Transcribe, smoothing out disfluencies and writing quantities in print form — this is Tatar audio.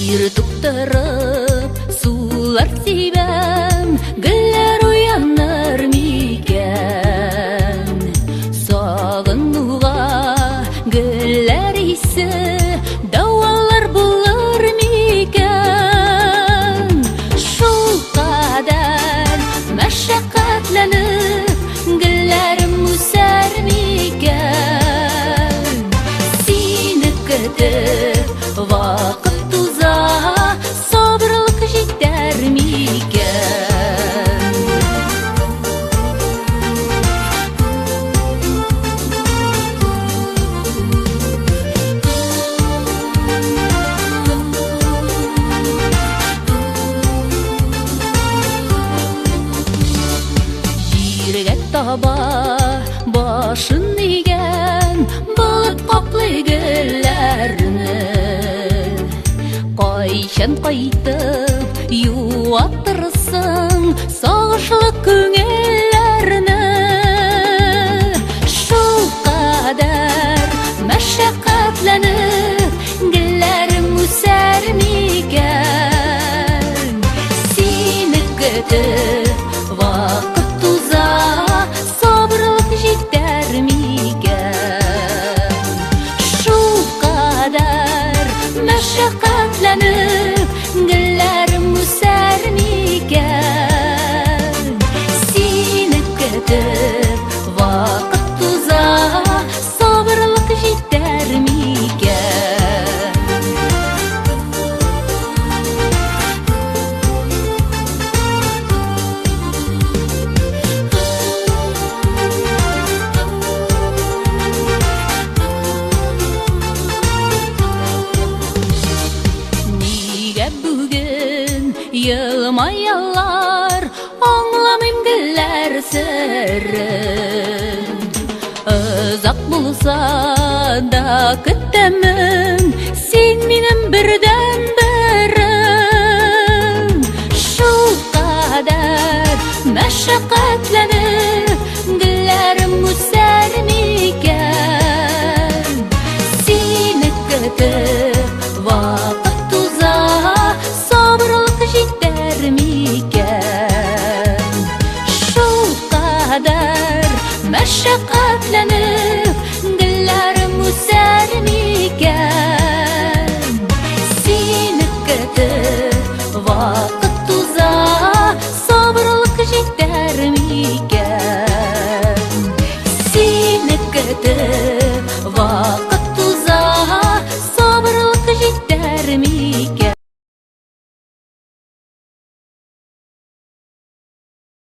Туктырып сулар сибәм, гөлләр уяныр микән? Сагынуга гөлләр исе, давалар булыр микән? Шул кадәр мәшәкатьләнеп, гөлләрем үсәр микән? Сине көтеп вакыт sabırlık җитәр микән? Җиргә таба башын игән, болыт каплый гөлләрне. Кайчан кайтып юатырсың сагышлы күңелләрне? Шул кадәр мәшәкатьләнеп, гөлләрем үсәр микән? Сине көтеп вакыт уза, сабырлык җитәр микән? Шул кадәр мәшәкатьләнеп, гөлләрем үсәр микән? Сине көтеп вакыт уза, сабырлык җитәр микән? Бүген елмаялар, аңламыйм гөлләр серен. Озак булса да көтәмен, син минем бердән берем. Шул кадәр мәшәкатьләнеп, гөлләрем үсәр микән? Сине көтеп вакыт уза, sabırlık җитәр микән? Шул кадәр мәшәкатьләнеп, гөлләрем үсәр микән? Сине көтеп